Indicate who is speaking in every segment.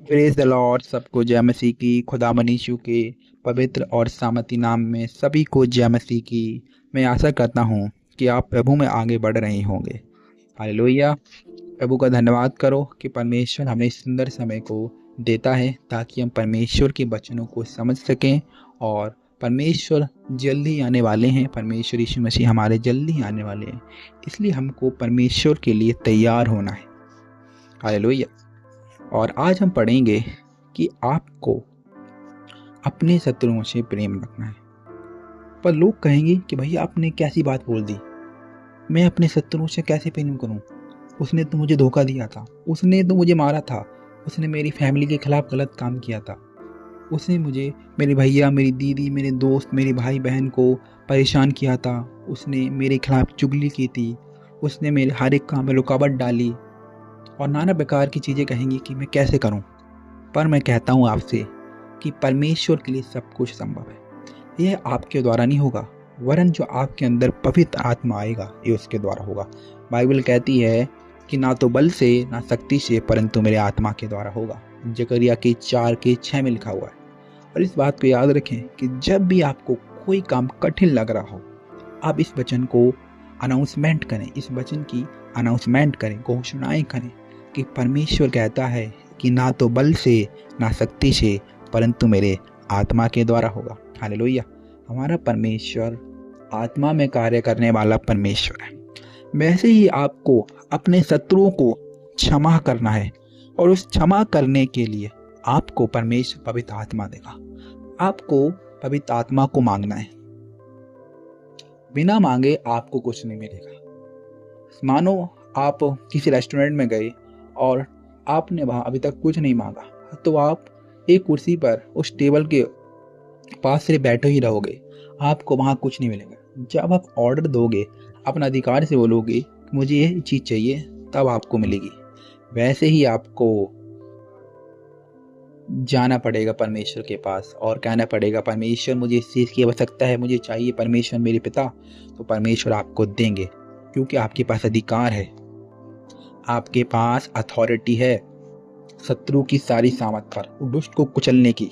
Speaker 1: Praise the Lord. सबको जय मसीह की। खुदा मनीशु के पवित्र और सामर्थी नाम में सभी को जय मसीह की। मैं आशा करता हूँ कि आप प्रभु में आगे बढ़ रहे होंगे। हालेलुया। प्रभु का धन्यवाद करो कि परमेश्वर हमें इस सुंदर समय को देता है ताकि हम परमेश्वर के वचनों को समझ सकें। और परमेश्वर जल्दी आने वाले हैं। परमेश्वर यीशु मसीह हमारे जल्दी आने वाले हैं, इसलिए हमको परमेश्वर के लिए तैयार होना है। हालेलुया। और आज हम पढ़ेंगे कि आपको अपने शत्रुओं से प्रेम रखना है। पर लोग कहेंगे कि भैया आपने कैसी बात बोल दी, मैं अपने शत्रुओं से कैसे प्रेम करूं? उसने तो मुझे धोखा दिया था, उसने तो मुझे मारा था, उसने मेरी फैमिली के खिलाफ गलत काम किया था, उसने मुझे, मेरे भैया, मेरी दीदी, मेरे दोस्त, मेरे भाई बहन को परेशान किया था, उसने मेरे खिलाफ चुगली की थी, उसने मेरे हर एक काम में रुकावट डाली और नाना प्रकार की चीज़ें कहेंगी कि मैं कैसे करूं। पर मैं कहता हूं आपसे कि परमेश्वर के लिए सब कुछ संभव है। यह आपके द्वारा नहीं होगा, वरन जो आपके अंदर पवित्र आत्मा आएगा ये उसके द्वारा होगा। बाइबल कहती है कि ना तो बल से ना शक्ति से परंतु मेरे आत्मा के द्वारा होगा। जकरिया के 4:6 में लिखा हुआ है। और इस बात को याद रखें कि जब भी आपको कोई काम कठिन लग रहा हो, आप इस वचन को अनाउंसमेंट करें, इस वचन की अनाउंसमेंट करें, घोषणाएं करें कि परमेश्वर कहता है कि ना तो बल से ना शक्ति से परंतु मेरे आत्मा के द्वारा होगा। हालेलुया। हमारा परमेश्वर आत्मा में कार्य करने वाला परमेश्वर है। वैसे ही आपको अपने शत्रुओं को क्षमा करना है और उस क्षमा करने के लिए आपको परमेश्वर पवित्र आत्मा देगा। आपको पवित्र आत्मा को मांगना है। बिना मांगे आपको कुछ नहीं मिलेगा। मानो आप किसी रेस्टोरेंट में गए और आपने वहाँ अभी तक कुछ नहीं मांगा, तो आप एक कुर्सी पर उस टेबल के पास से बैठे ही रहोगे, आपको वहाँ कुछ नहीं मिलेगा। जब आप ऑर्डर दोगे, अपना अधिकार से बोलोगे मुझे ये चीज़ चाहिए, तब आपको मिलेगी। वैसे ही आपको जाना पड़ेगा परमेश्वर के पास और कहना पड़ेगा परमेश्वर मुझे इस चीज़ की आवश्यकता है, मुझे चाहिए परमेश्वर मेरे पिता। तो परमेश्वर आपको देंगे, क्योंकि आपके पास अधिकार है, आपके पास अथॉरिटी है शत्रु की सारी सामत पर, दुष्ट को कुचलने की।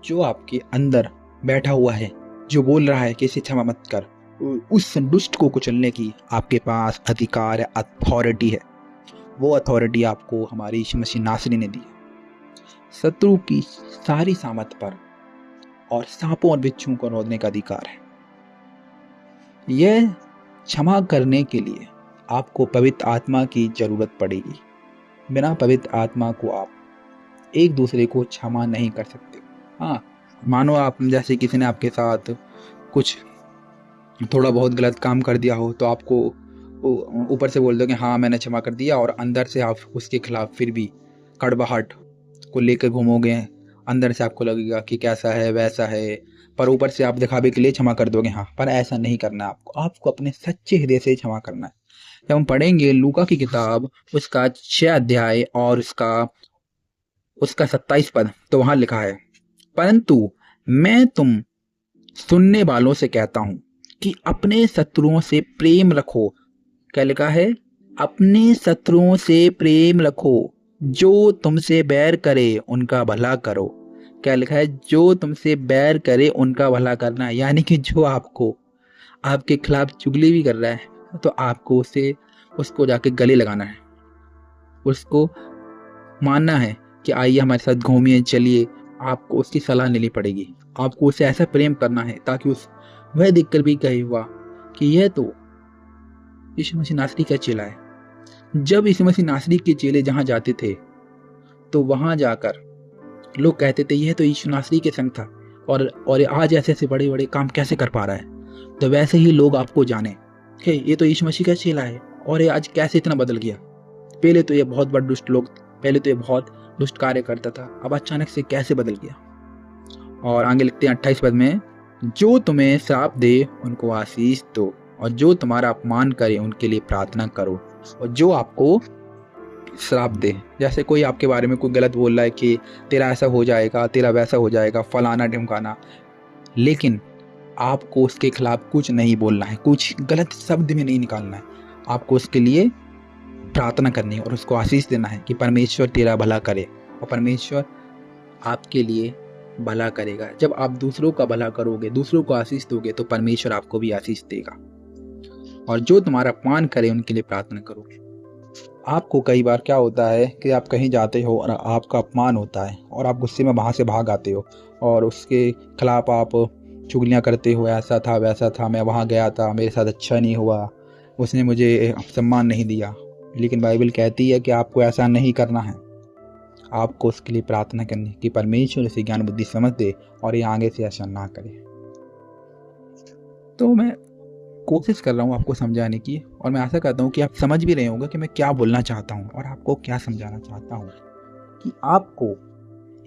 Speaker 1: जो आपके अंदर बैठा हुआ है, जो बोल रहा है कि इसे क्षमा मत कर, उस दुष्ट को कुचलने की आपके पास अधिकार है, अथॉरिटी है। वो अथॉरिटी आपको हमारे यीशु मसीह नासरी ने दी है। शत्रु की सारी सामत पर और सांपों और बिच्छुओं को रोकने का अधिकार है। यह क्षमा करने के लिए आपको पवित्र आत्मा की जरूरत पड़ेगी। बिना पवित्र आत्मा को आप एक दूसरे को क्षमा नहीं कर सकते। हाँ, मानो आप जैसे किसी ने आपके साथ कुछ थोड़ा बहुत गलत काम कर दिया हो, तो आपको ऊपर से बोल दो कि हाँ मैंने क्षमा कर दिया, और अंदर से आप उसके खिलाफ फिर भी कड़वाहट को लेकर घूमोगे। अंदर से आपको लगेगा कि कैसा है वैसा है, पर ऊपर से आप दिखावे के लिए क्षमा कर दोगे। हाँ, पर ऐसा नहीं करना आपको अपने सच्चे हृदय से क्षमा करना है। जब हम पढ़ेंगे लूका की किताब उसका 6 अध्याय और उसका 27 पद, तो वहां लिखा है, परंतु मैं तुम सुनने वालों से कहता हूं कि अपने शत्रुओं से प्रेम रखो। क्या लिखा है? अपने शत्रुओं से प्रेम रखो, जो तुमसे बैर करे उनका भला करो। क्या लिखा है? जो तुमसे बैर करे उनका भला करना। यानी कि जो आपके खिलाफ चुगली भी कर रहा है, तो आपको उसको जाके गले लगाना है, उसको मानना है कि आइए हमारे साथ घूमिए, चलिए। आपको उसकी सलाह लेनी पड़ेगी, आपको उसे ऐसा प्रेम करना है ताकि वह देखकर भी कहे हुआ कि यह तो यीशु मसीह नासरी का चेला है। जब यीशु मसीह नासरी के चेले जहां जाते थे, तो वहां जाकर लोग कहते थे यह तो यीशु नासरी के संग था, और आज ऐसे ऐसे बड़े बड़े काम कैसे कर पा रहा है। तो वैसे ही लोग आपको जाने कि ये तो यीशु मसीह का चेला है, और ये आज कैसे इतना बदल गया। पहले तो ये बहुत बड़ा दुष्ट पहले तो ये बहुत दुष्ट कार्य करता था, अब अचानक से कैसे बदल गया। और आगे लिखते हैं 28 पद में, जो तुम्हें श्राप दे उनको आशीष दो, और जो तुम्हारा अपमान करे उनके लिए प्रार्थना करो। और जो आपको श्राप दे, जैसे कोई आपके बारे में कोई गलत बोल रहा है कि तेरा ऐसा हो जाएगा, तेरा वैसा हो जाएगा, फलाना ढिमकाना, लेकिन आपको उसके खिलाफ कुछ नहीं बोलना है, कुछ गलत शब्द भी नहीं निकालना है। आपको उसके लिए प्रार्थना करनी है और उसको आशीष देना है कि परमेश्वर तेरा भला करे और परमेश्वर आपके लिए भला करेगा। जब आप दूसरों का भला करोगे, दूसरों को आशीष दोगे, तो परमेश्वर आपको भी आशीष देगा। और जो तुम्हारा अपमान करे उनके लिए प्रार्थना करो। आपको कई बार क्या होता है कि आप कहीं जाते हो और आपका अपमान होता है और आप गुस्से में वहाँ से भाग आते हो और उसके खिलाफ आप चुगलियाँ करते हो, ऐसा था वैसा था, मैं वहाँ गया था, मेरे साथ अच्छा नहीं हुआ, उसने मुझे सम्मान नहीं दिया। लेकिन बाइबल कहती है कि आपको ऐसा नहीं करना है। आपको उसके लिए प्रार्थना करनी कि परमेश्वर उसे ज्ञान बुद्धि समझ दे और ये आगे से ऐसा ना करे। तो मैं कोशिश कर रहा हूँ आपको समझाने की, और मैं आशा करता हूँ कि आप समझ भी रहे होंगे कि मैं क्या बोलना चाहता हूँ और आपको क्या समझाना चाहता हूँ। कि आपको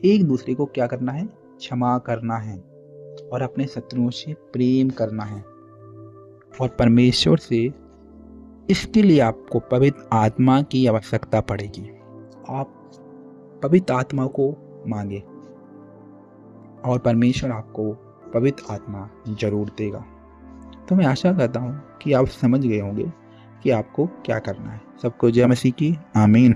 Speaker 1: एक दूसरे को क्या करना है, क्षमा करना है और अपने शत्रुओं से प्रेम करना है। और परमेश्वर से इसके लिए आपको पवित्र आत्मा की आवश्यकता पड़ेगी। आप पवित्र आत्मा को मांगे और परमेश्वर आपको पवित्र आत्मा जरूर देगा। तो मैं आशा करता हूँ कि आप समझ गए होंगे कि आपको क्या करना है। सबको जय मसीह की आमीन।